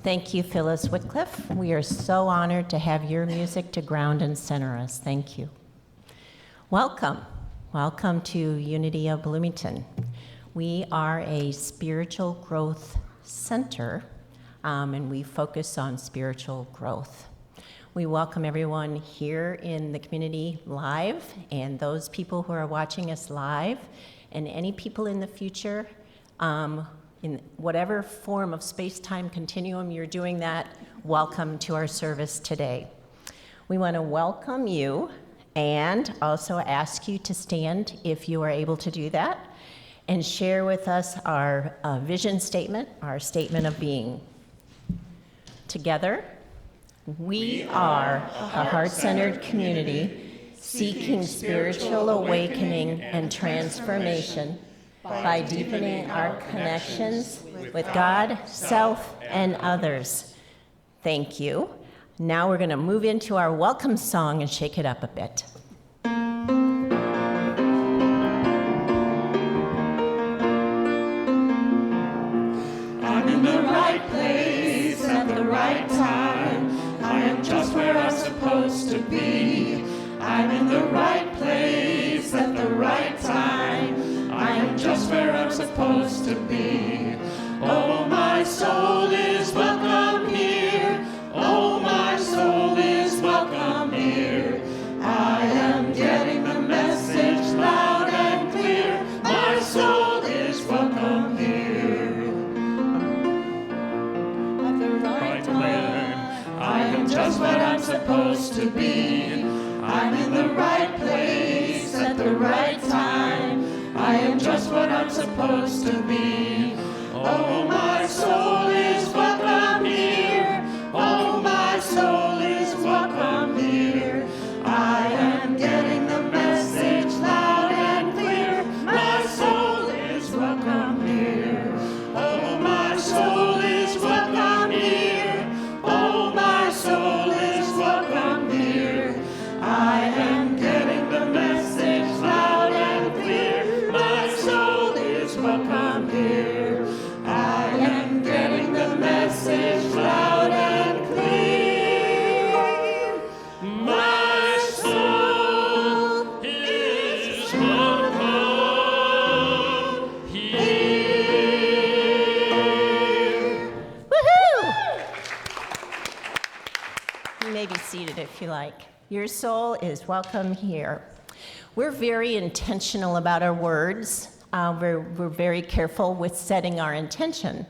Thank you, Phyllis Whitcliffe. We are so honored to have your music to ground and center us. Thank you. Welcome. Welcome to Unity of Bloomington. We are a spiritual growth center, and we focus on spiritual growth. We welcome everyone here in the community live, and those people who are watching us live, and any people in the future, in whatever form of space-time continuum you're doing that, welcome to our service today. We want to welcome you and also ask you to stand if you are able to do that and share with us our vision statement, our statement of being. Together, we are a heart-centered community seeking spiritual awakening and transformation by deepening our connections with God, self, and others. Thank you. Now we're going to move into our welcome song and shake it up a bit. I'm in the right place at the right time. I am just where I'm supposed to be. I'm in the right place at the right time. I am just where I'm supposed to be. Oh, my soul is welcome here. Oh, my soul is welcome here. I am getting the message loud and clear. My soul is welcome here. At the right time, I am just what I'm supposed to be. I'm in the right place at the right time. I am just what I'm supposed to be. Oh, my soul is welcome here. welcome here. I am getting the message loud and clear. My soul is welcome here. Woohoo! You may be seated if you like. Your soul is welcome here. We're very intentional about our words. We're very careful with setting our intention.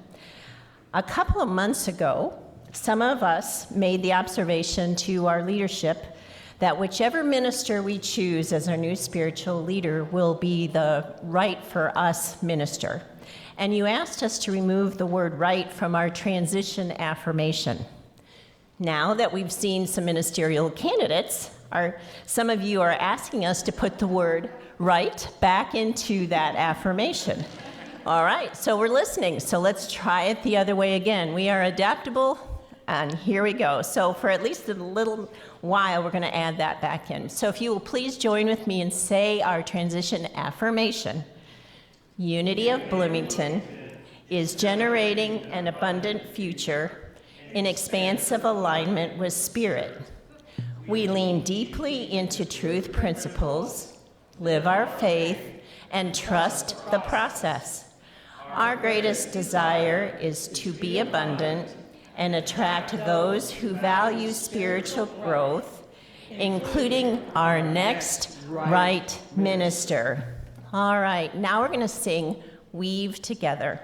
A couple of months ago, some of us made the observation to our leadership that whichever minister we choose as our new spiritual leader will be the right for us minister. And you asked us to remove the word right from our transition affirmation. Now that we've seen some ministerial candidates, some of you are asking us to put the word right back into that affirmation. All right, so we're listening. So let's try it the other way again. We are adaptable, and here we go. So for at least a little while, we're going to add that back in. So if you will please join with me and say our transition affirmation. Unity of Bloomington is generating an abundant future in expansive alignment with Spirit. We lean deeply into truth principles, live our faith, and trust the process. Our greatest desire is to be abundant and attract those who value spiritual growth, including our next right minister. All right, now we're going to sing Weave Together.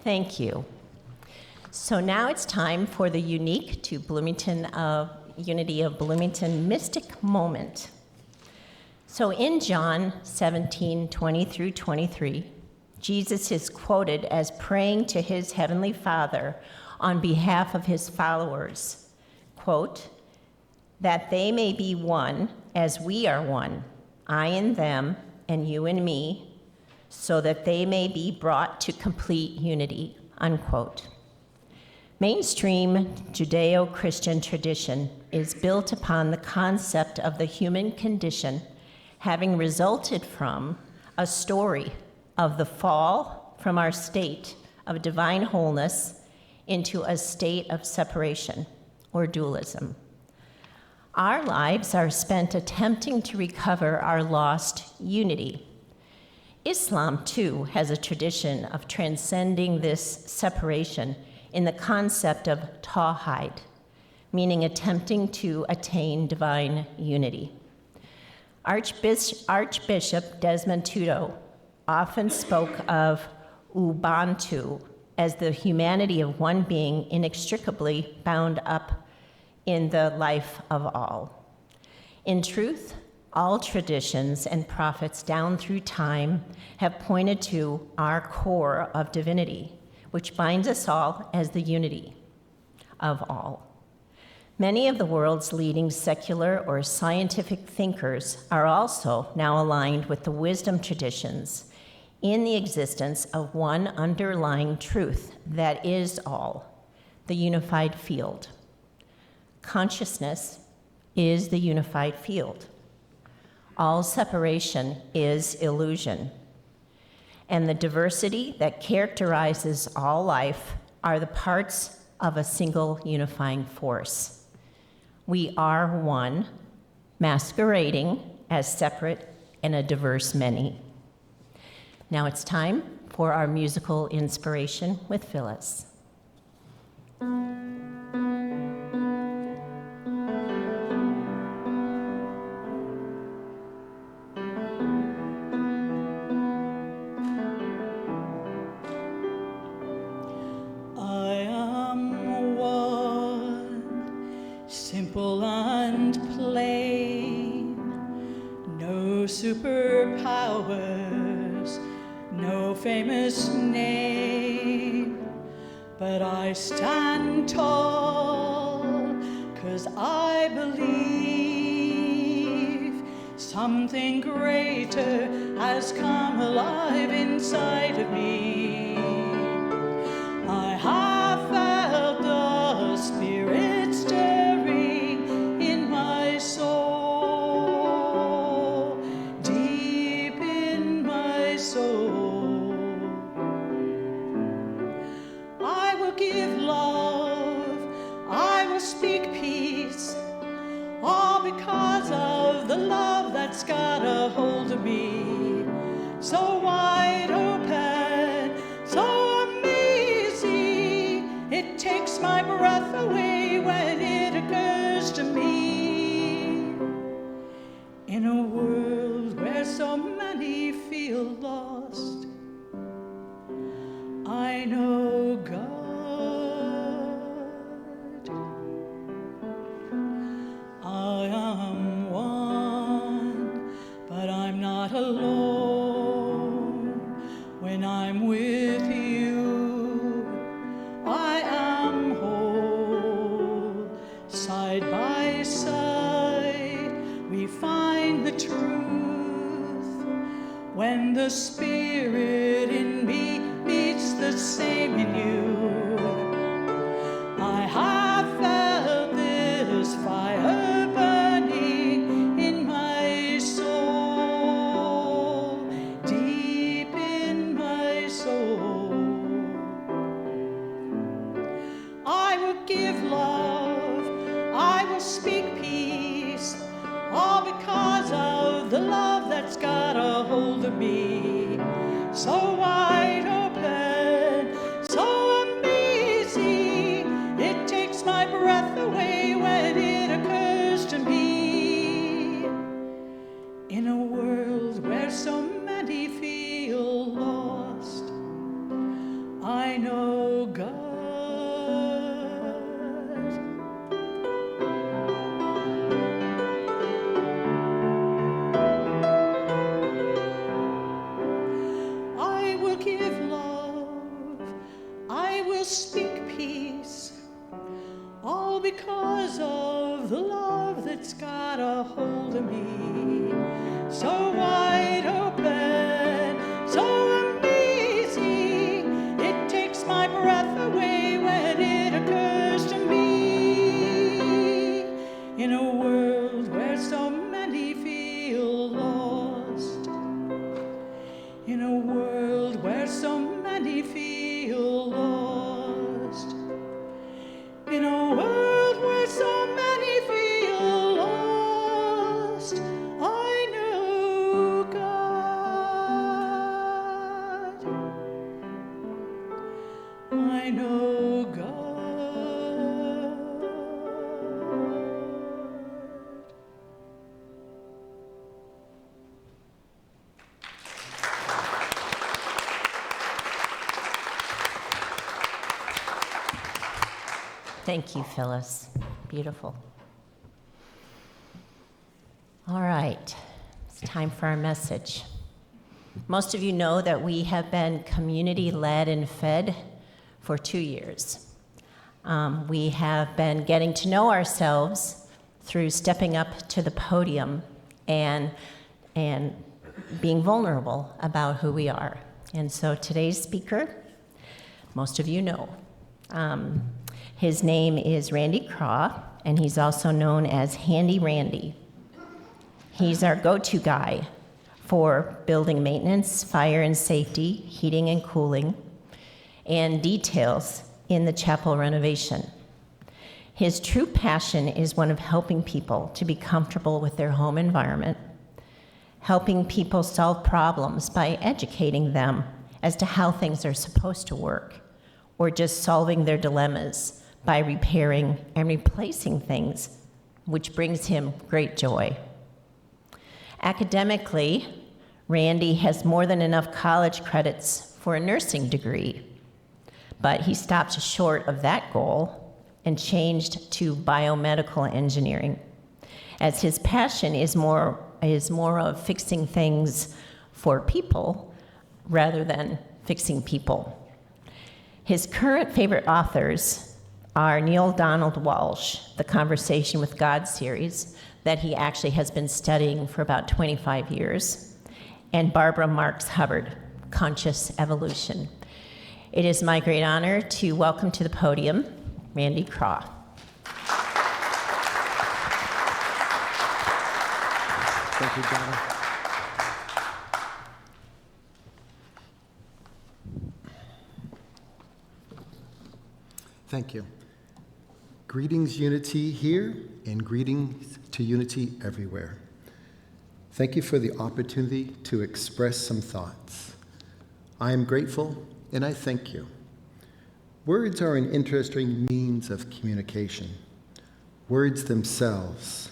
Thank you. So now it's time for the unique to Bloomington Unity of Bloomington mystic moment. So in John 17:20 through 23, Jesus is quoted as praying to his heavenly Father on behalf of his followers. quote, that they may be one as we are one, I and them and you and me, so that they may be brought to complete unity, unquote. Mainstream Judeo-Christian tradition is built upon the concept of the human condition having resulted from a story of the fall from our state of divine wholeness into a state of separation or dualism. Our lives are spent attempting to recover our lost unity. Islam, too, has a tradition of transcending this separation in the concept of tawhid, meaning attempting to attain divine unity. Archbishop Desmond Tutu often spoke of Ubuntu as the humanity of one being inextricably bound up in the life of all. In truth, all traditions and prophets down through time have pointed to our core of divinity, which binds us all as the unity of all. Many of the world's leading secular or scientific thinkers are also now aligned with the wisdom traditions in the existence of one underlying truth that is all, the unified field. Consciousness is the unified field. All separation is illusion. And the diversity that characterizes all life are the parts of a single unifying force. We are one, masquerading as separate and a diverse many. Now it's time for our musical inspiration with Phyllis. Simple and plain, no superpowers, no famous name, but I stand tall, 'cause I believe something greater has come alive inside of me. I have felt the Spirit stirring in my soul, deep in my soul. I will give love, I will speak peace, all because of the love that's got a hold of me. So wide open, so amazing, it takes my breath away when it occurs to me. In a world where so many feel lost, I know God. I am one, but I'm not alone. When I'm with you, I am whole. Side by side, we find the truth. When the Spirit in me meets the same in you, I have felt this fire burning in my soul, deep in my soul. I will give love, I will speak peace, all because of the love that's got a hold of me. So wide open, so amazing, it takes my breath away when it occurs to me. In a world where so many feel lost, I know God. I will give love, it's got a hold of me, so wide open, so amazing, it takes my breath away when it occurs to me. In a world where so many feel lost, in a world where so many feel lost, in a world where so many feel lost, I know God. I know God. Thank you, Phyllis. Beautiful. All right, it's time for our message. Most of you know that we have been community-led and fed for 2 years. We have been getting to know ourselves through stepping up to the podium and being vulnerable about who we are. And so today's speaker, most of you know. His name is Randy Craw, and he's also known as Handy Randy. He's our go-to guy for building maintenance, fire and safety, heating and cooling, and details in the chapel renovation. His true passion is one of helping people to be comfortable with their home environment, helping people solve problems by educating them as to how things are supposed to work, or just solving their dilemmas by repairing and replacing things, which brings him great joy. Academically, Randy has more than enough college credits for a nursing degree, but he stopped short of that goal and changed to biomedical engineering, as his passion is more of fixing things for people rather than fixing people. His current favorite authors are Neil Donald Walsh, the Conversation with God series that he actually has been studying for about 25 years, and Barbara Marx Hubbard, Conscious Evolution. It is my great honor to welcome to the podium Randy Craw. Thank you, Donna. Thank you. Greetings, Unity here, and greetings to Unity everywhere. Thank you for the opportunity to express some thoughts. I am grateful, and I thank you. Words are an interesting means of communication. Words themselves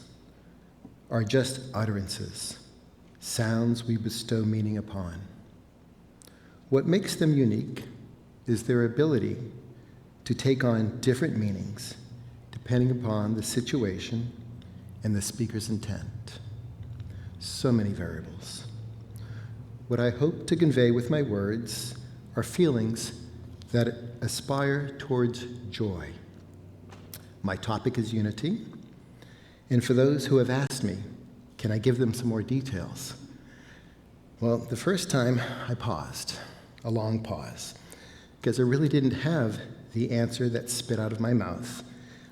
are just utterances, sounds we bestow meaning upon. What makes them unique is their ability to take on different meanings depending upon the situation and the speaker's intent. So many variables. What I hope to convey with my words are feelings that aspire towards joy. My topic is unity, and for those who have asked me, can I give them some more details? Well, the first time I paused, a long pause, because I really didn't have the answer that spit out of my mouth.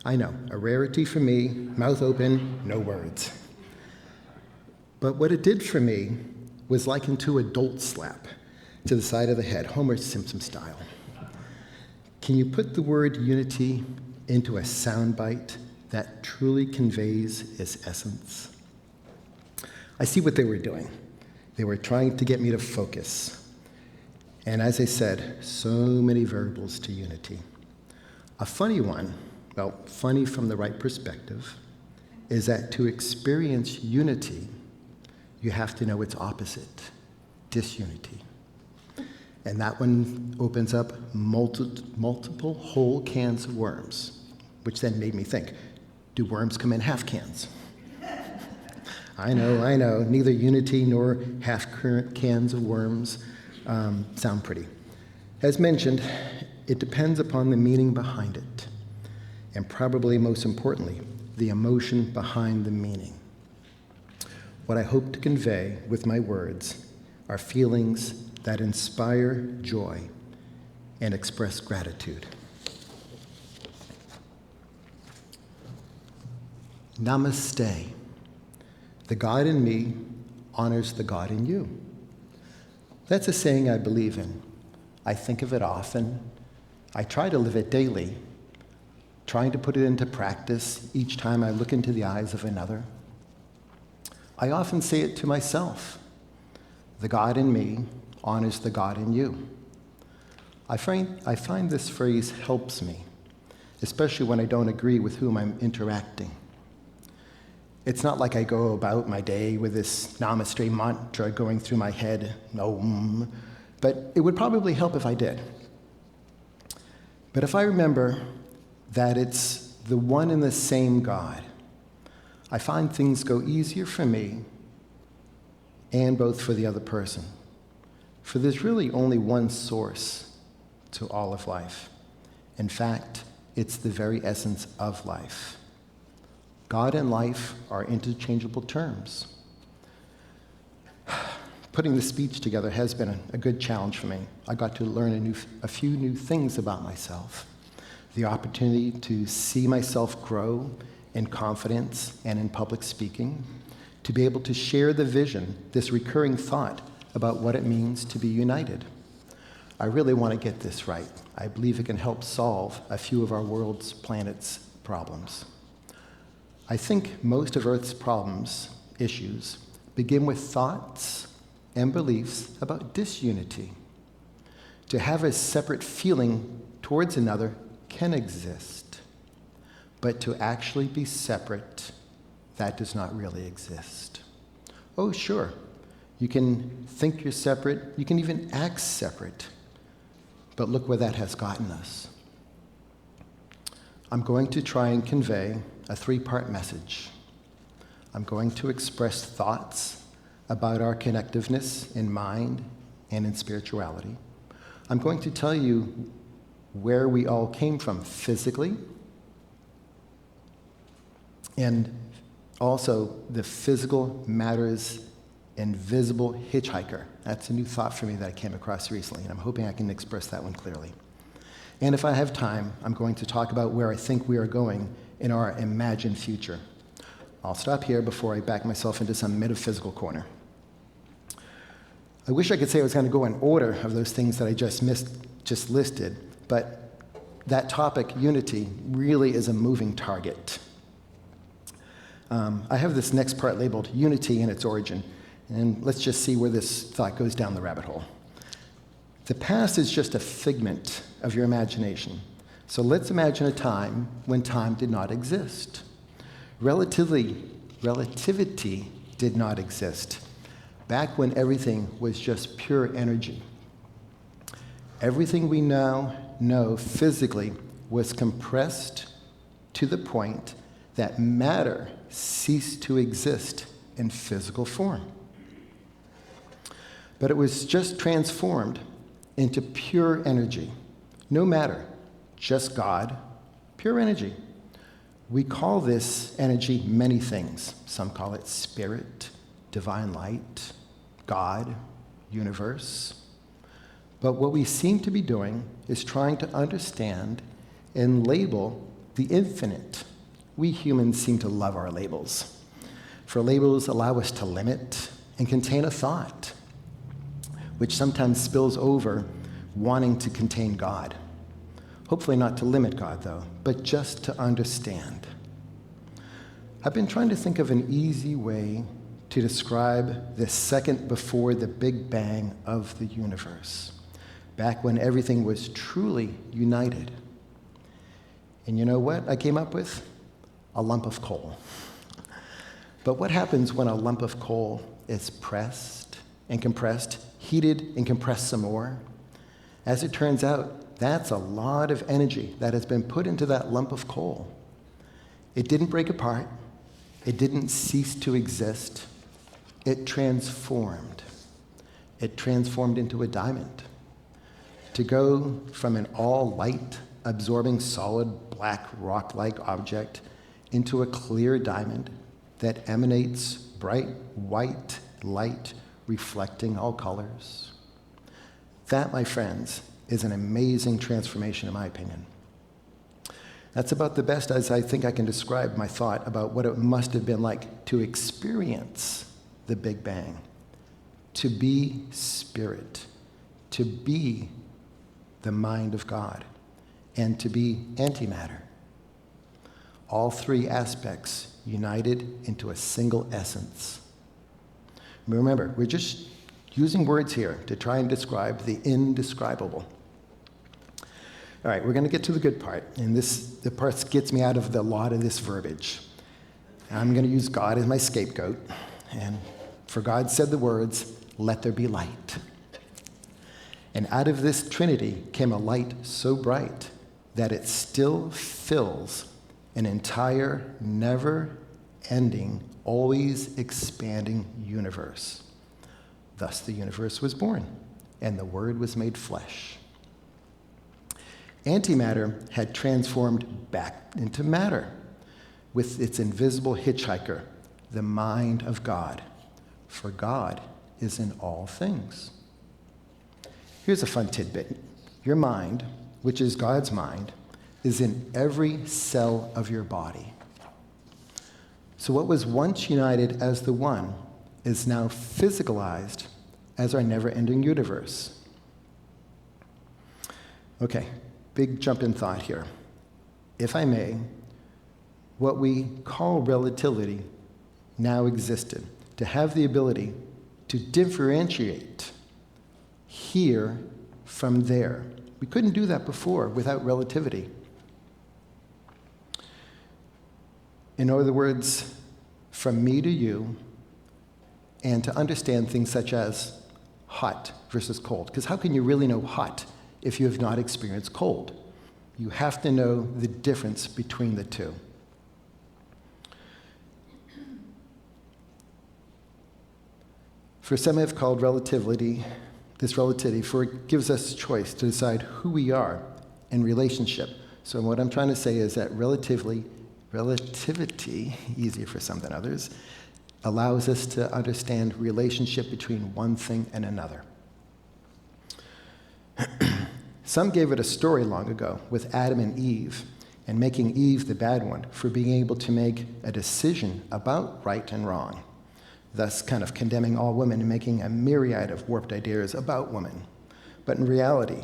I know, a rarity for me, mouth open, no words. But what it did for me was likened to a dolt slap to the side of the head, Homer Simpson style. Can you put the word unity into a soundbite that truly conveys its essence? I see what they were doing. They were trying to get me to focus. And as I said, so many variables to unity. A funny one, well, funny from the right perspective, is that to experience unity, you have to know its opposite, disunity. And that one opens up multiple whole cans of worms, which then made me think, do worms come in half cans? I know, neither unity nor half cans of worms sound pretty. As mentioned, it depends upon the meaning behind it. And probably most importantly, the emotion behind the meaning. What I hope to convey with my words are feelings that inspire joy and express gratitude. Namaste. The God in me honors the God in you. That's a saying I believe in. I think of it often. I try to live it daily, trying to put it into practice each time I look into the eyes of another. I often say it to myself. The God in me honors the God in you. I find this phrase helps me, especially when I don't agree with whom I'm interacting. It's not like I go about my day with this Namaste mantra going through my head, but it would probably help if I did. But if I remember that it's the one and the same God, I find things go easier for me and both for the other person. For there's really only one source to all of life. In fact, it's the very essence of life. God and life are interchangeable terms. Putting the speech together has been a good challenge for me. I got to learn a few new things about myself. The opportunity to see myself grow in confidence and in public speaking, to be able to share the vision, this recurring thought about what it means to be united. I really want to get this right. I believe it can help solve a few of our world's planet's problems. I think most of Earth's problems, issues, begin with thoughts and beliefs about disunity. To have a separate feeling towards another can exist, but to actually be separate, that does not really exist. Oh, sure, you can think you're separate, you can even act separate, but look where that has gotten us. I'm going to try and convey a 3-part message. I'm going to express thoughts about our connectiveness in mind and in spirituality. I'm going to tell you where we all came from physically, and also the physical matters invisible hitchhiker. That's a new thought for me that I came across recently, and I'm hoping I can express that one clearly. And if I have time, I'm going to talk about where I think we are going in our imagined future. I'll stop here before I back myself into some metaphysical corner. I wish I could say I was going to go in order of those things that I just listed, but that topic, unity, really is a moving target. I have this next part labeled Unity and its Origin, and let's just see where this thought goes down the rabbit hole. The past is just a figment of your imagination. So let's imagine a time when time did not exist. Relativity did not exist. Back when everything was just pure energy. Everything we now know physically was compressed to the point that matter ceased to exist in physical form. But it was just transformed into pure energy. No matter, just God, pure energy. We call this energy many things. Some call it spirit, divine light, God, universe. But what we seem to be doing is trying to understand and label the infinite. We humans seem to love our labels. For labels allow us to limit and contain a thought, which sometimes spills over wanting to contain God. Hopefully not to limit God, though, but just to understand. I've been trying to think of an easy way to describe the second before the Big Bang of the universe, back when everything was truly united. And you know what I came up with? A lump of coal. But what happens when a lump of coal is pressed and compressed, heated and compressed some more? As it turns out, that's a lot of energy that has been put into that lump of coal. It didn't break apart. It didn't cease to exist. It transformed. It transformed into a diamond. To go from an all-light, absorbing, solid, black, rock-like object into a clear diamond that emanates bright white light reflecting all colors. That, my friends, is an amazing transformation in my opinion. That's about the best as I think I can describe my thought about what it must have been like to experience the Big Bang, to be spirit, to be the mind of God, and to be antimatter. All three aspects united into a single essence. Remember, we're just using words here to try and describe the indescribable. All right, we're going to get to the good part, and the part gets me out of a lot of this verbiage. I'm going to use God as my scapegoat, and for God said the words, "Let there be light." And out of this Trinity came a light so bright that it still fills an entire, never-ending, always expanding universe. Thus the universe was born, and the Word was made flesh. Antimatter had transformed back into matter with its invisible hitchhiker, the mind of God. For God is in all things. Here's a fun tidbit. Your mind, which is God's mind, is in every cell of your body. So what was once united as the one is now physicalized as our never-ending universe. Okay, big jump in thought here. If I may, what we call relativity now existed, to have the ability to differentiate here from there. We couldn't do that before without relativity. In other words, from me to you, and to understand things such as hot versus cold. Because how can you really know hot if you have not experienced cold? You have to know the difference between the two. For some have called this relativity, for it gives us choice to decide who we are in relationship. So what I'm trying to say is that relativity, easier for some than others, allows us to understand relationship between one thing and another. Some gave it a story long ago with Adam and Eve, and making Eve the bad one for being able to make a decision about right and wrong, thus kind of condemning all women and making a myriad of warped ideas about women. But in reality,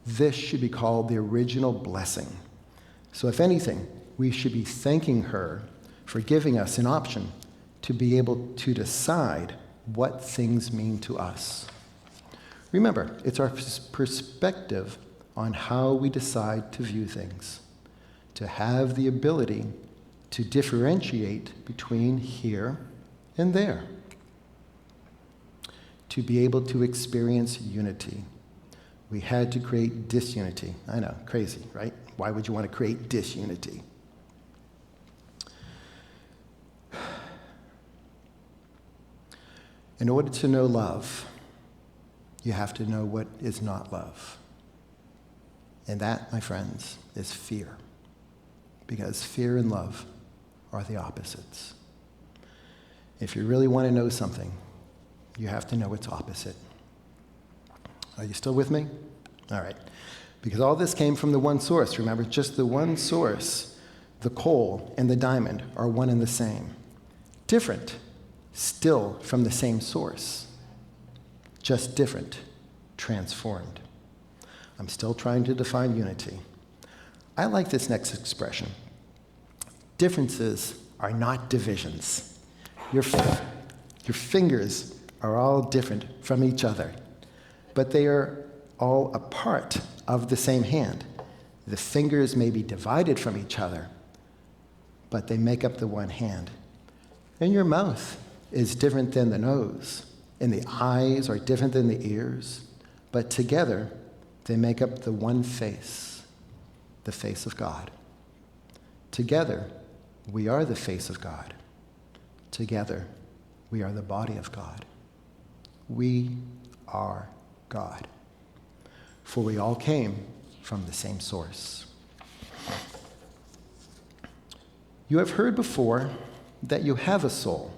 this should be called the original blessing. So if anything, we should be thanking her for giving us an option to be able to decide what things mean to us. Remember, it's our perspective on how we decide to view things, to have the ability to differentiate between here and there, to be able to experience unity. We had to create disunity. I know, crazy, right? Why would you want to create disunity? In order to know love, you have to know what is not love. And that, my friends, is fear. Because fear and love are the opposites. If you really want to know something, you have to know its opposite. Are you still with me? All right. Because all this came from the one source. Remember, just the one source. The coal and the diamond are one and the same. Different, still from the same source. Just different, transformed. I'm still trying to define unity. I like this next expression. Differences are not divisions. Your fingers are all different from each other, but they are all a part of the same hand. The fingers may be divided from each other, but they make up the one hand. And your mouth is different than the nose, and the eyes are different than the ears, but together they make up the one face, the face of God. Together, we are the face of God. Together, we are the body of God. We are God. For we all came from the same source. You have heard before that you have a soul,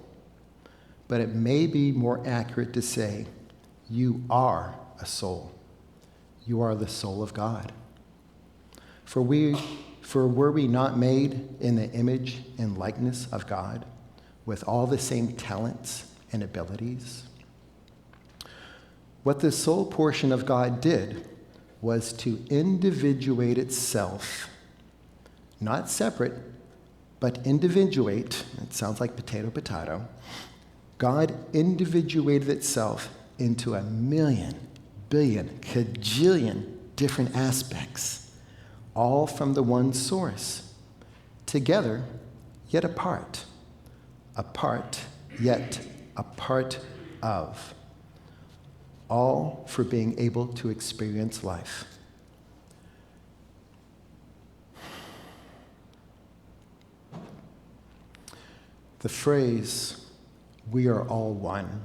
but it may be more accurate to say you are a soul. You are the soul of God. For were we not made in the image and likeness of God, with all the same talents and abilities? What the soul portion of God did was to individuate itself, not separate, but individuate. It sounds like potato, potato. God individuated itself into 1,000,000, billion, cajillion different aspects, all from the one source, together yet apart, apart yet a part of, all for being able to experience life. The phrase, "we are all one,"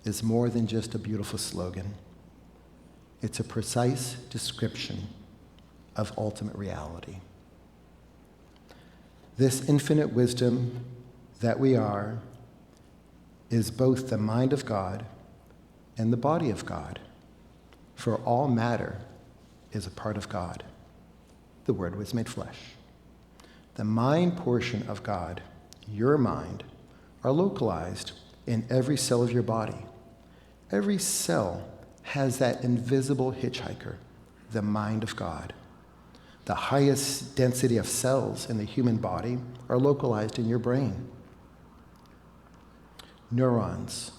is more than just a beautiful slogan. It's a precise description of ultimate reality. This infinite wisdom that we are is both the mind of God and the body of God, for all matter is a part of God. The Word was made flesh. The mind portion of God, your mind, are localized in every cell of your body. Every cell has that invisible hitchhiker, the mind of God. The highest density of cells in the human body are localized in your brain. Neurons,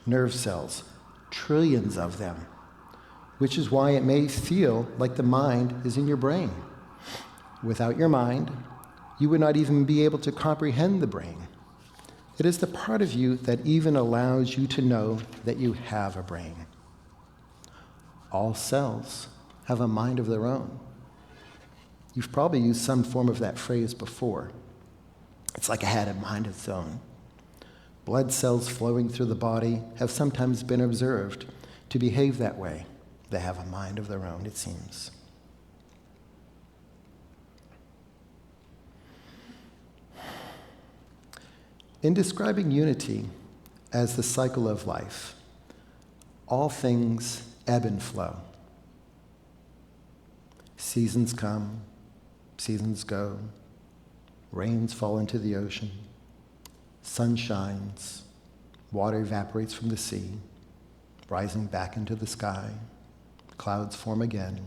nerve cells, trillions of them, which is why it may feel like the mind is in your brain. Without your mind, you would not even be able to comprehend the brain. It is the part of you that even allows you to know that you have a brain. All cells have a mind of their own. You've probably used some form of that phrase before. It's like it had a mind of its own. Blood cells flowing through the body have sometimes been observed to behave that way. They have a mind of their own, it seems. In describing unity as the cycle of life, all things ebb and flow. Seasons come, seasons go, rains fall into the ocean, sun shines, water evaporates from the sea, rising back into the sky, clouds form again,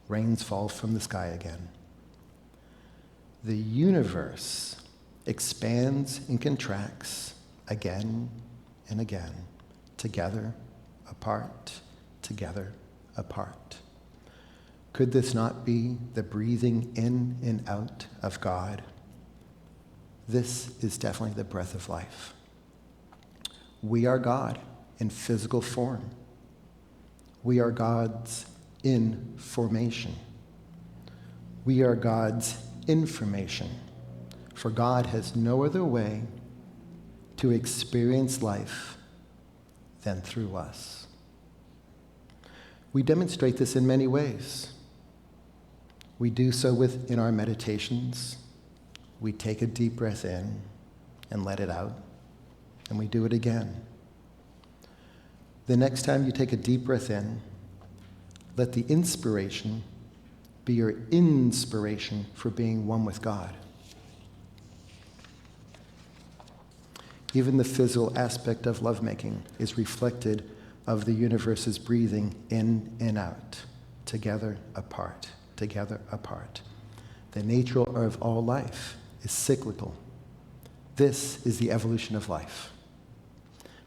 rains fall from the sky again. The universe expands and contracts again and again, together, apart, together, apart. Could this not be the breathing in and out of God? This is definitely the breath of life. We are God in physical form. We are God's information. We are God's information. For God has no other way to experience life than through us. We demonstrate this in many ways. We do so in our meditations. We take a deep breath in and let it out, and we do it again. The next time you take a deep breath in, let the inspiration be your inspiration for being one with God. Even the physical aspect of lovemaking is reflected of the universe's breathing in and out, together, apart, together, apart. The nature of all life is cyclical. This is the evolution of life.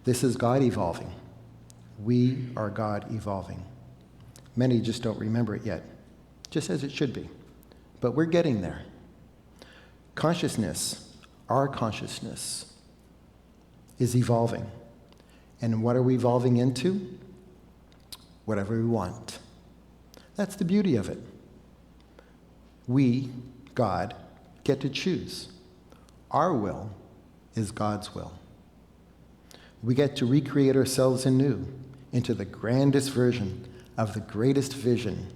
This is God evolving. We are God evolving. Many just don't remember it yet, just as it should be. But we're getting there. Consciousness, our consciousness, is evolving. And what are we evolving into? Whatever we want. That's the beauty of it. We, God, get to choose. Our will is God's will. We get to recreate ourselves anew into the grandest version of the greatest vision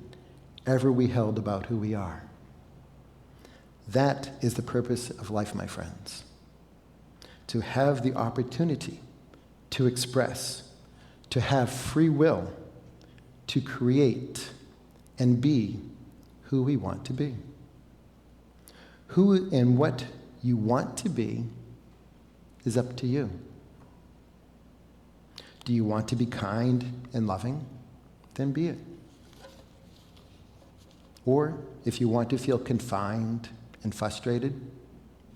ever we held about who we are. That is the purpose of life, my friends. To have the opportunity to express, to have free will, to create and be who we want to be. Who and what you want to be is up to you. Do you want to be kind and loving? Then be it. Or if you want to feel confined and frustrated,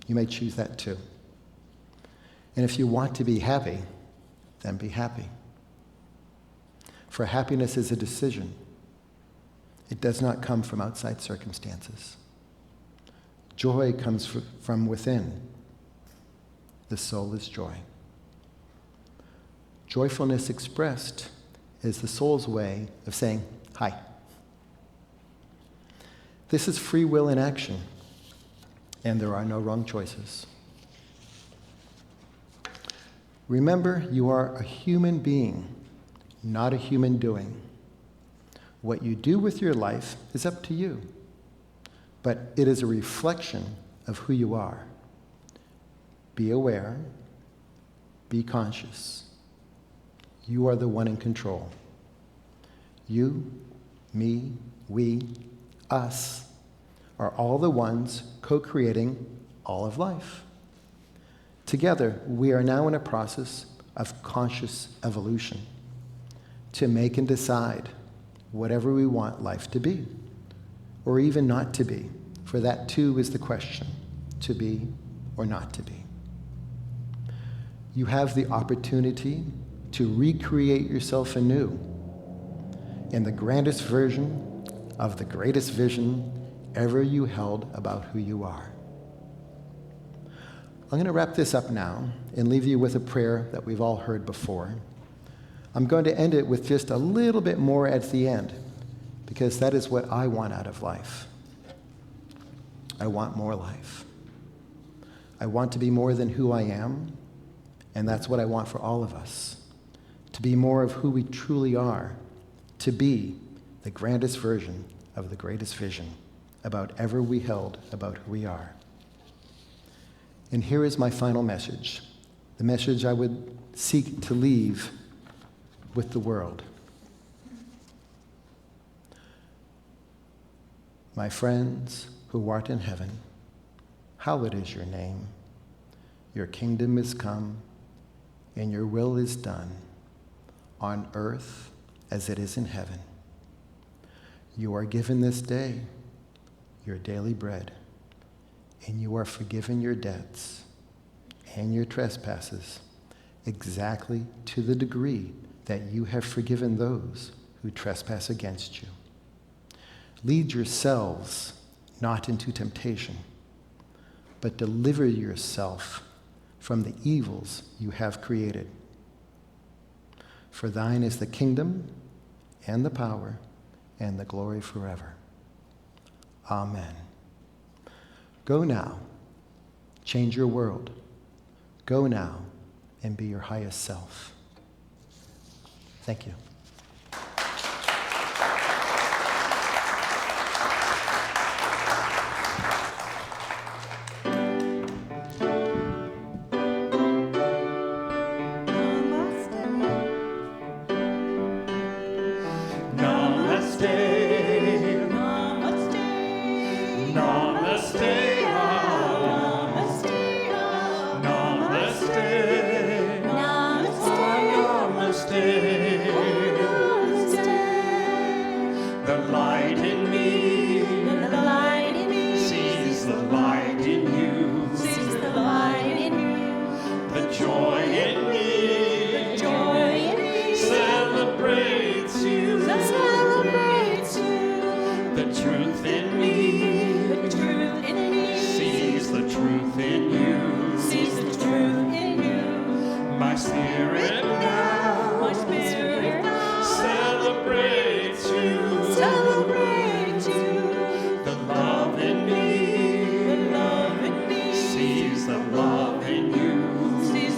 you may choose that too. And if you want to be happy, then be happy. For happiness is a decision. It does not come from outside circumstances. Joy comes from within. The soul is joy. Joyfulness expressed is the soul's way of saying, hi. This is free will in action, and there are no wrong choices. Remember, you are a human being, not a human doing. What you do with your life is up to you, but it is a reflection of who you are. Be aware, be conscious. You are the one in control. You, me, we, us are all the ones co-creating all of life. Together, we are now in a process of conscious evolution to make and decide whatever we want life to be, or even not to be, for that too is the question, to be or not to be. You have the opportunity to recreate yourself anew in the grandest version of the greatest vision ever you held about who you are. I'm going to wrap this up now and leave you with a prayer that we've all heard before. I'm going to end it with just a little bit more at the end, because that is what I want out of life. I want more life. I want to be more than who I am, and that's what I want for all of us. To be more of who we truly are, to be the grandest version of the greatest vision about ever we held about who we are. And here is my final message, the message I would seek to leave with the world. My friends who art in heaven, hallowed is your name. Your kingdom is come, and your will is done, on earth as it is in heaven. You are given this day your daily bread, and you are forgiven your debts and your trespasses exactly to the degree that you have forgiven those who trespass against you. Lead yourselves not into temptation, but deliver yourself from the evils you have created. For thine is the kingdom and the power and the glory forever. Amen. Go now, change your world. Go now and be your highest self. Thank you.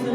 The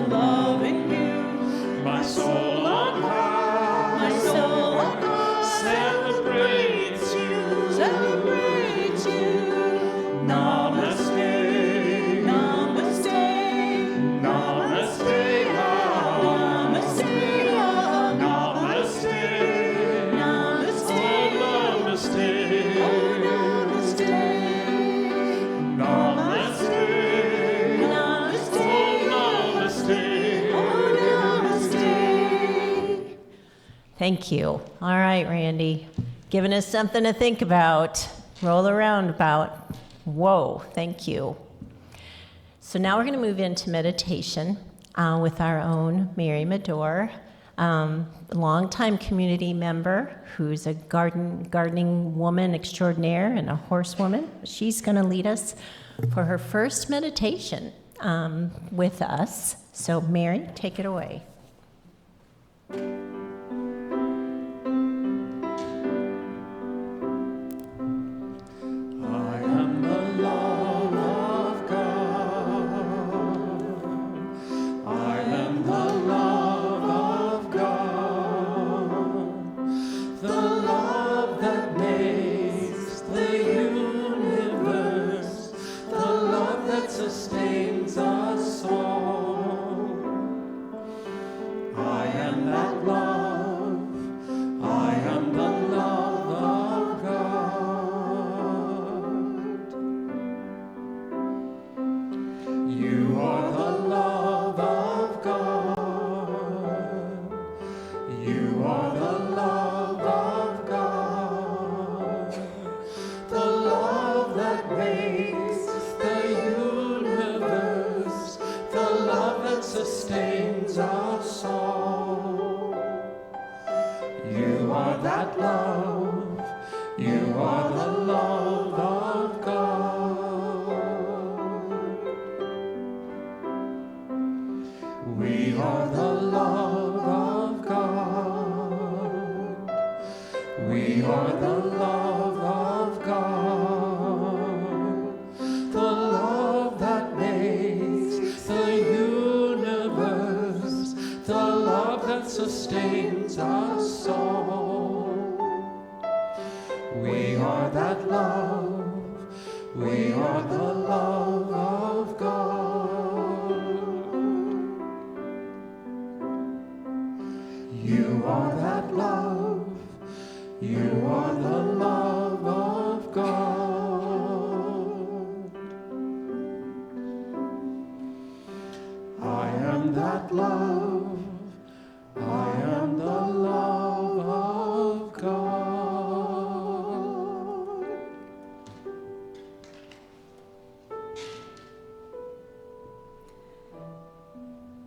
Thank you. All right, Randy. Giving us something to think about. Roll around about. Whoa, thank you. So now we're going to move into meditation with our own Mary Medore, a longtime community member who's a gardening woman extraordinaire and a horsewoman. She's going to lead us for her first meditation with us. So Mary, take it away.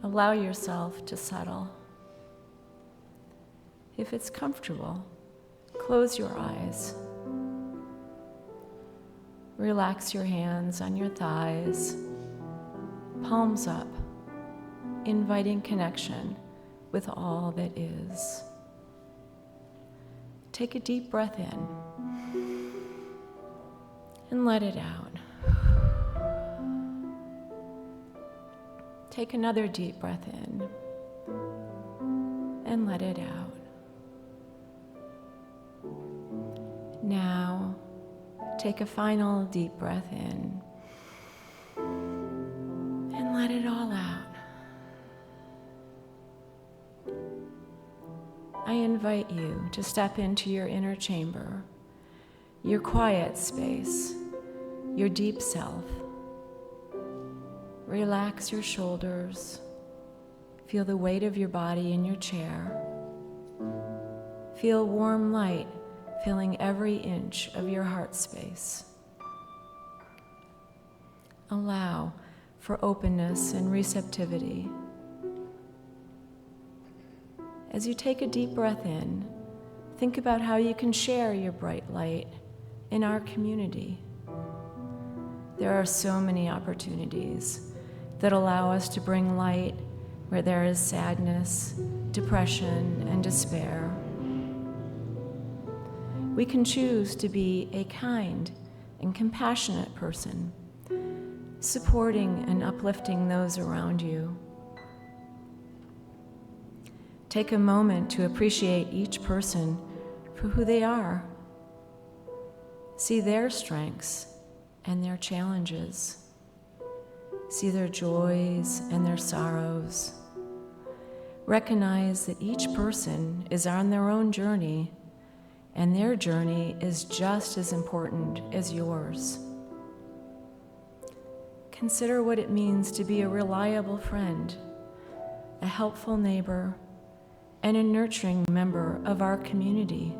Allow yourself to settle. If it's comfortable, close your eyes. Relax your hands on your thighs, palms up, inviting connection with all that is. Take a deep breath in and let it out. Take another deep breath in and let it out. Now, take a final deep breath in and let it all out. I invite you to step into your inner chamber, your quiet space, your deep self. Relax your shoulders. Feel the weight of your body in your chair. Feel warm light filling every inch of your heart space. Allow for openness and receptivity. As you take a deep breath in, think about how you can share your bright light in our community. There are so many opportunities that allow us to bring light where there is sadness, depression, and despair. We can choose to be a kind and compassionate person, supporting and uplifting those around you. Take a moment to appreciate each person for who they are. See their strengths and their challenges. See their joys and their sorrows. Recognize that each person is on their own journey, and their journey is just as important as yours. Consider what it means to be a reliable friend, a helpful neighbor, and a nurturing member of our community.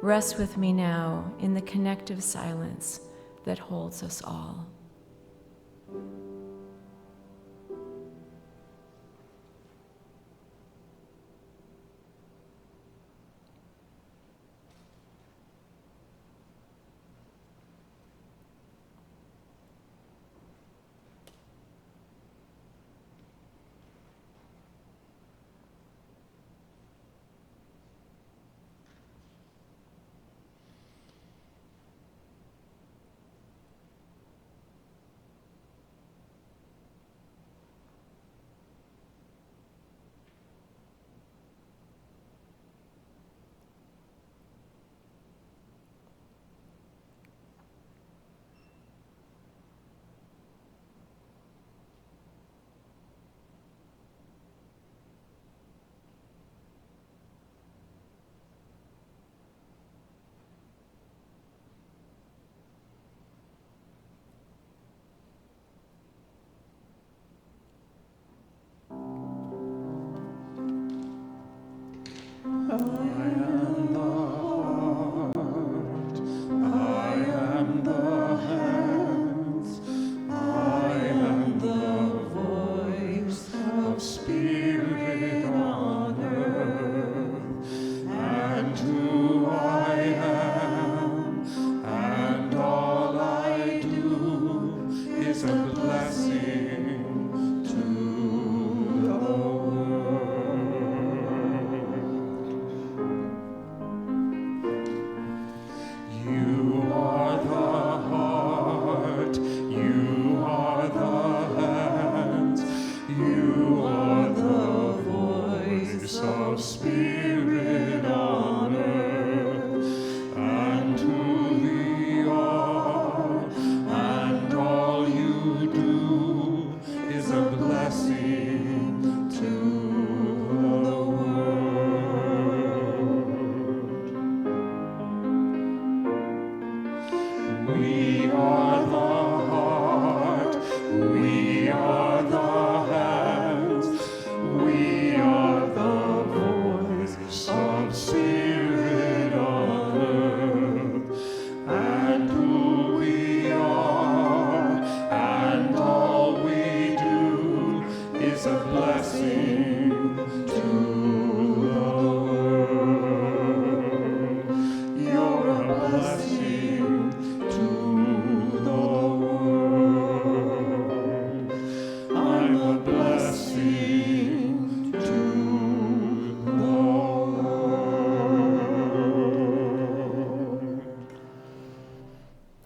Rest with me now in the connective silence that holds us all.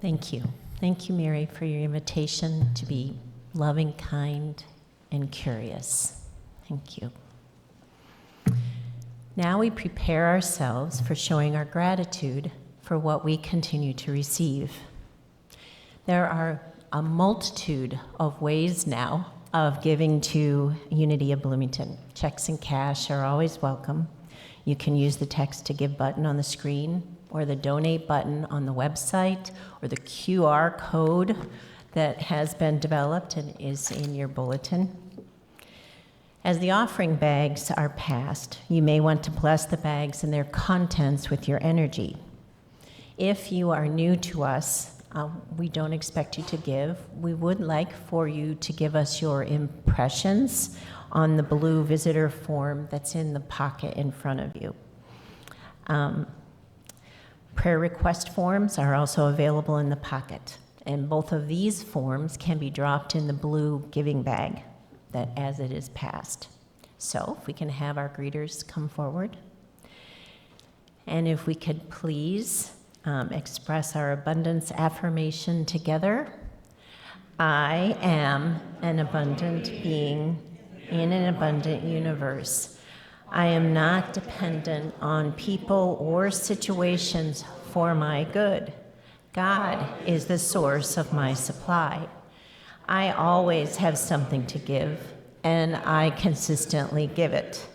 Thank you. Thank you, Mary, for your invitation to be loving, kind, and curious. Thank you. Now we prepare ourselves for showing our gratitude for what we continue to receive. There are a multitude of ways now of giving to Unity of Bloomington. Checks and cash are always welcome. You can use the text to give button on the screen, or the donate button on the website, or the QR code that has been developed and is in your bulletin. As the offering bags are passed, you may want to bless the bags and their contents with your energy. If you are new to us, we don't expect you to give. We would like for you to give us your impressions on the blue visitor form that's in the pocket in front of you. Prayer request forms are also available in the pocket, and both of these forms can be dropped in the blue giving bag that as it is passed. So if we can have our greeters come forward. And if we could please express our abundance affirmation together. I am an abundant being in an abundant universe. I am not dependent on people or situations for my good. God is the source of my supply. I always have something to give, and I consistently give it.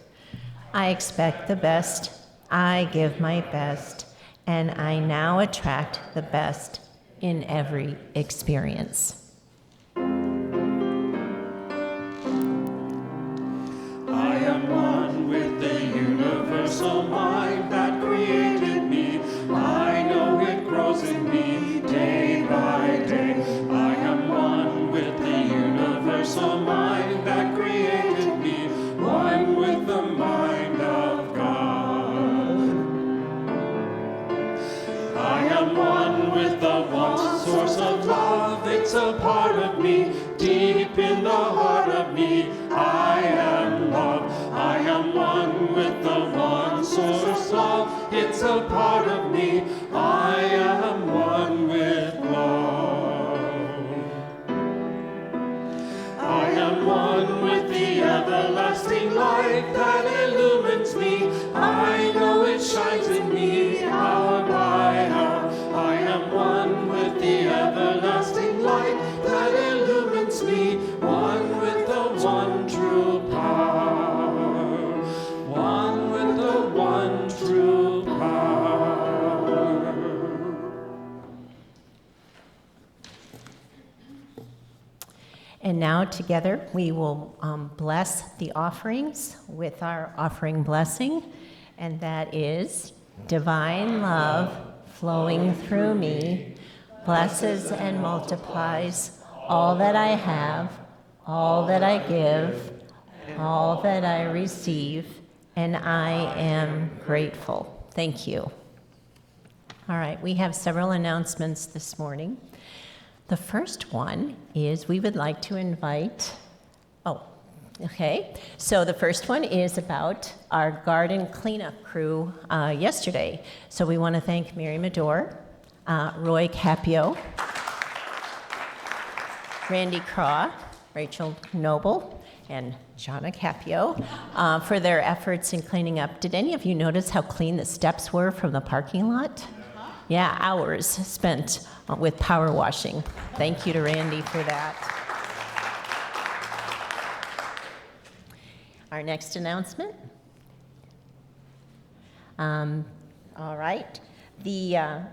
I expect the best, I give my best, and I now attract the best in every experience. a part of me. Deep in the heart of me, I am love. I am one with the one source love. It's a part of me. I am one with love. I am one with the everlasting light that illumines me. I know it shines in me, hour by hour. I am one with the everlasting light that illumines me, one with the one true power, one with the one true power. And now together we will bless the offerings with our offering blessing, and that is divine love flowing through me, blesses and multiplies all that I have, all that I give, all that I receive, and I am grateful. Thank you. All right, we have several announcements this morning. The first one is we would like to invite, so the first one is about our garden cleanup crew yesterday. So we want to thank Mary Medor, Roy Capio, Randy Craw, Rachel Noble, and Jana Capio for their efforts in cleaning up. Did any of you notice how clean the steps were from the parking lot? Yeah, hours spent with power washing. Thank you to Randy for that. Our next announcement. All right. The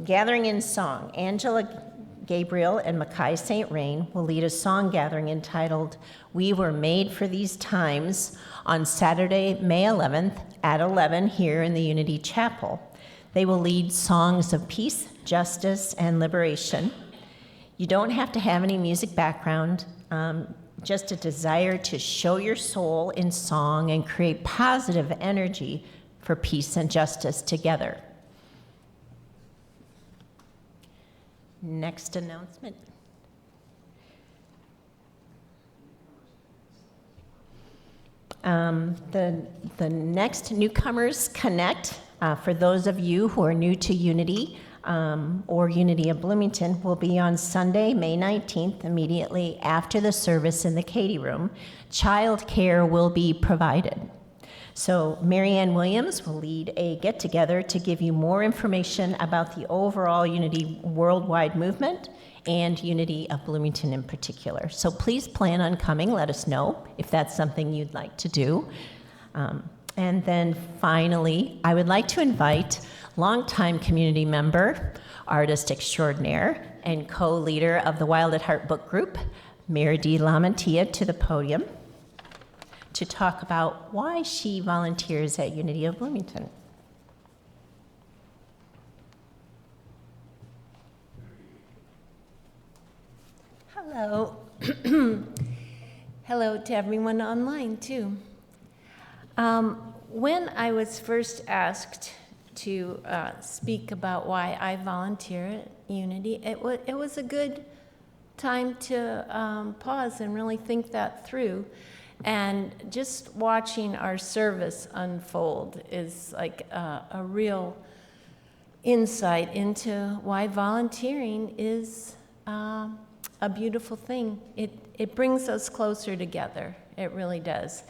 gathering in song. Angela Gabriel and Mackay St. Rain will lead a song gathering entitled We Were Made for These Times on Saturday, May 11th at 11 here in the Unity Chapel. They will lead songs of peace, justice, and liberation. You don't have to have any music background, just a desire to show your soul in song and create positive energy for peace and justice together. Next announcement. The next Newcomers Connect, for those of you who are new to Unity or Unity of Bloomington, will be on Sunday, May 19th, immediately after the service in the Katie Room. Childcare will be provided. So Marianne Williams will lead a get-together to give you more information about the overall Unity worldwide movement and Unity of Bloomington in particular. So please plan on coming. Let us know if that's something you'd like to do. And then finally, I would like to invite longtime community member, artist extraordinaire, and co-leader of the Wild at Heart book group, Mary D. Lamantia, to the podium to talk about why she volunteers at Unity of Bloomington. Hello. Hello to everyone online, too. When I was first asked to speak about why I volunteer at Unity, it was a good time to pause and really think that through. And just watching our service unfold is like a real insight into why volunteering is a beautiful thing. It brings us closer together. It really does.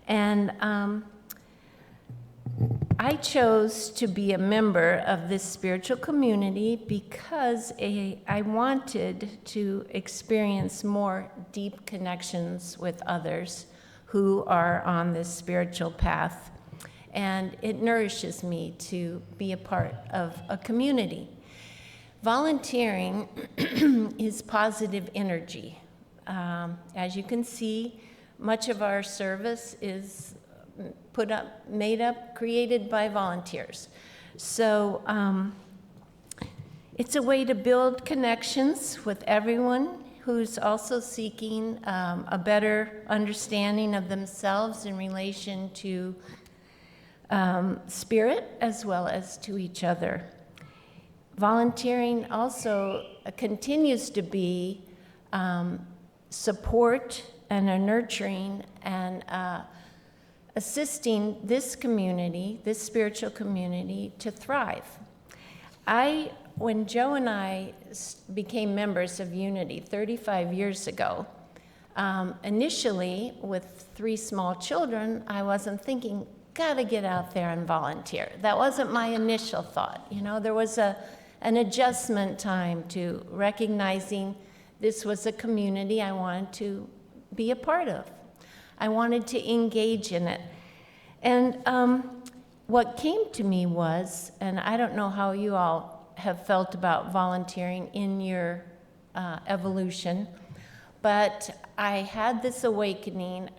And I chose to be a member of this spiritual community because I wanted to experience more deep connections with others who are on this spiritual path. And it nourishes me to be a part of a community. Volunteering is positive energy. As you can see, much of our service is created by volunteers. So it's a way to build connections with everyone who's also seeking a better understanding of themselves in relation to spirit as well as to each other. Volunteering also continues to be support and a nurturing and assisting this community, this spiritual community, to thrive. When Joe and I became members of Unity 35 years ago, initially with 3 small children, I wasn't thinking, gotta get out there and volunteer. That wasn't my initial thought. You know, there was an adjustment time to recognizing this was a community I wanted to be a part of. I wanted to engage in it. And what came to me was, and I don't know how you all have felt about volunteering in your evolution, but I had this awakening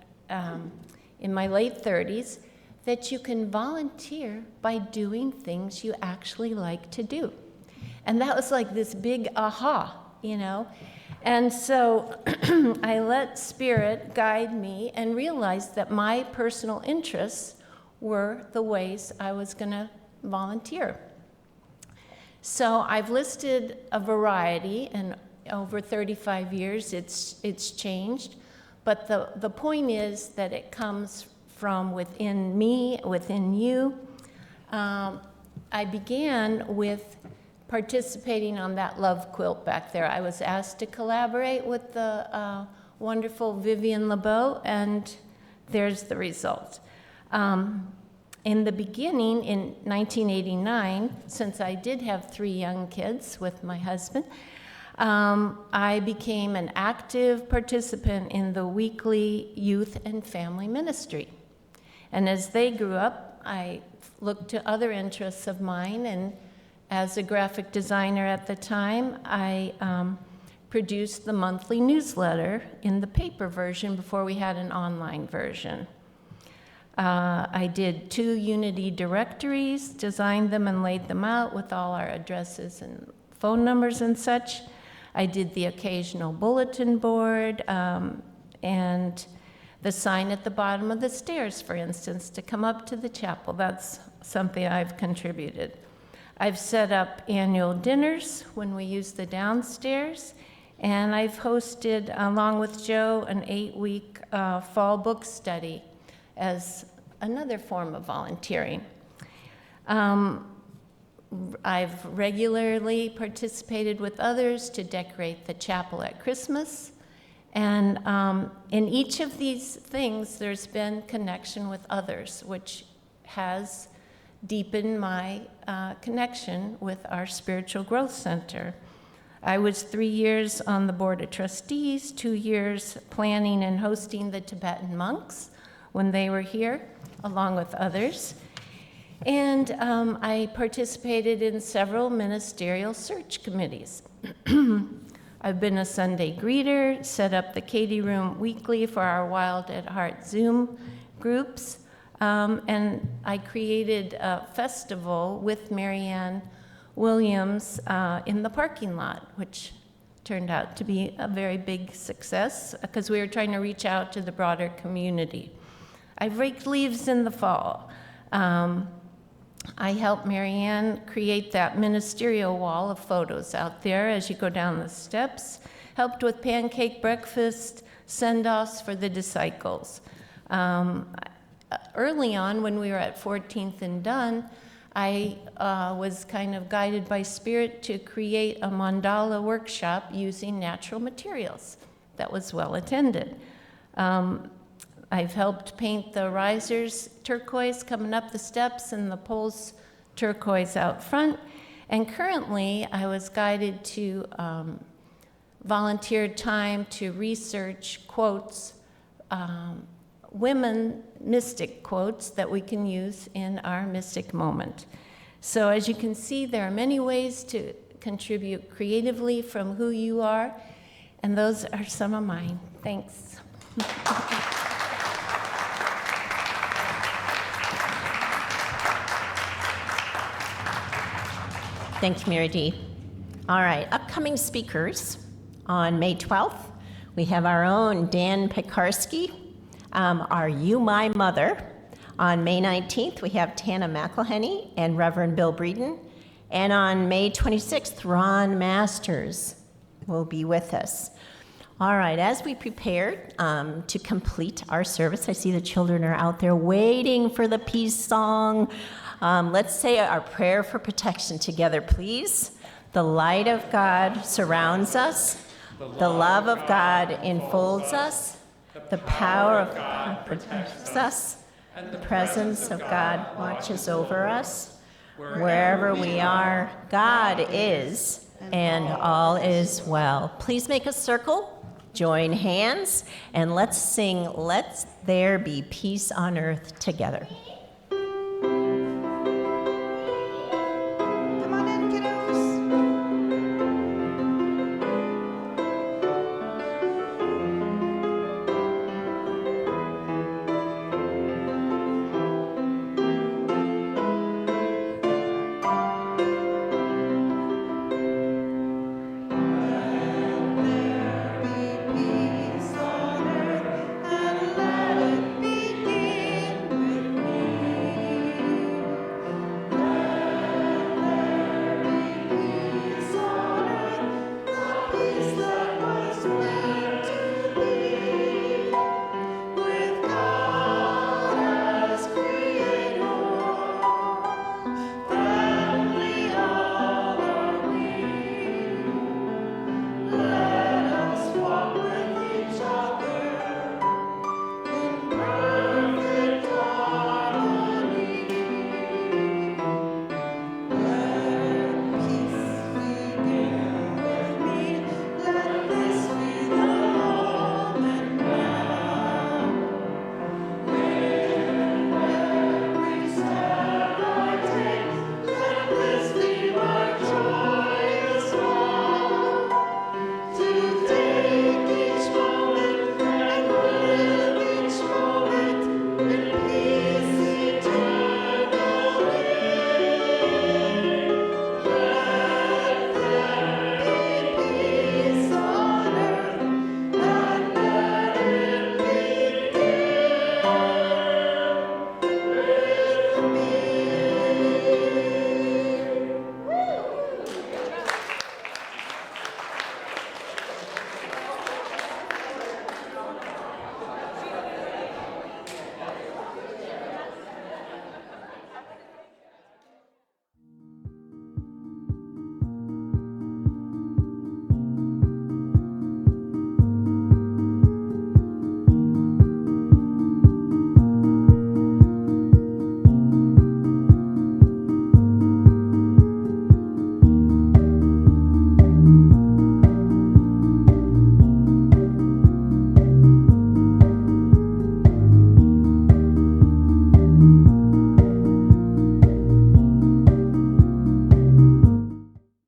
in my late 30s that you can volunteer by doing things you actually like to do. And that was like this big aha, you know? And so I let Spirit guide me and realized that my personal interests were the ways I was going to volunteer. So I've listed a variety, and over 35 years it's changed, but the point is that it comes from within me, within you. I began with participating on that love quilt back there. I was asked to collaborate with the wonderful Vivian LeBeau, and there's the result. In the beginning, in 1989, since I did have 3 young kids with my husband, I became an active participant in the weekly youth and family ministry. And as they grew up, I looked to other interests of mine, and as a graphic designer at the time, I produced the monthly newsletter in the paper version before we had an online version. I did 2 Unity directories, designed them and laid them out with all our addresses and phone numbers and such. I did the occasional bulletin board and the sign at the bottom of the stairs, for instance, to come up to the chapel. That's something I've contributed. I've set up annual dinners when we use the downstairs, and I've hosted, along with Joe, an 8-week fall book study as another form of volunteering. I've regularly participated with others to decorate the chapel at Christmas. And in each of these things, there's been connection with others, which has deepened my connection with our Spiritual Growth Center. I was 3 years on the Board of Trustees, 2 years planning and hosting the Tibetan monks when they were here, along with others. And I participated in several ministerial search committees. I've been a Sunday greeter, set up the Katie Room weekly for our Wild at Heart Zoom groups, and I created a festival with Marianne Williams in the parking lot, which turned out to be a very big success because we were trying to reach out to the broader community. I've raked leaves in the fall. I helped Marianne create that ministerial wall of photos out there as you go down the steps, helped with pancake breakfast, send-offs for the disciples. Early on, when we were at 14th and Dunn, I was kind of guided by Spirit to create a mandala workshop using natural materials. That was well attended. I've helped paint the risers turquoise coming up the steps and the poles turquoise out front. And currently, I was guided to volunteer time to research quotes, women mystic quotes that we can use in our mystic moment. So as you can see, there are many ways to contribute creatively from who you are, and those are some of mine. Thanks. Thank you, Mary Dee. All right, upcoming speakers. On May 12th, we have our own Dan Pekarsky, Are You My Mother? On May 19th, we have Tana McElhenney and Reverend Bill Breeden. And on May 26th, Ron Masters will be with us. All right, as we prepare to complete our service, I see the children are out there waiting for the peace song. Let's say our prayer for protection together, please. The light of God surrounds us. The love of God enfolds us. The power of God protects us. The presence of God watches over us. Wherever we are, God is, and all is well. Please make a circle. Join hands, and let's sing, "Let There Be Peace on Earth" together.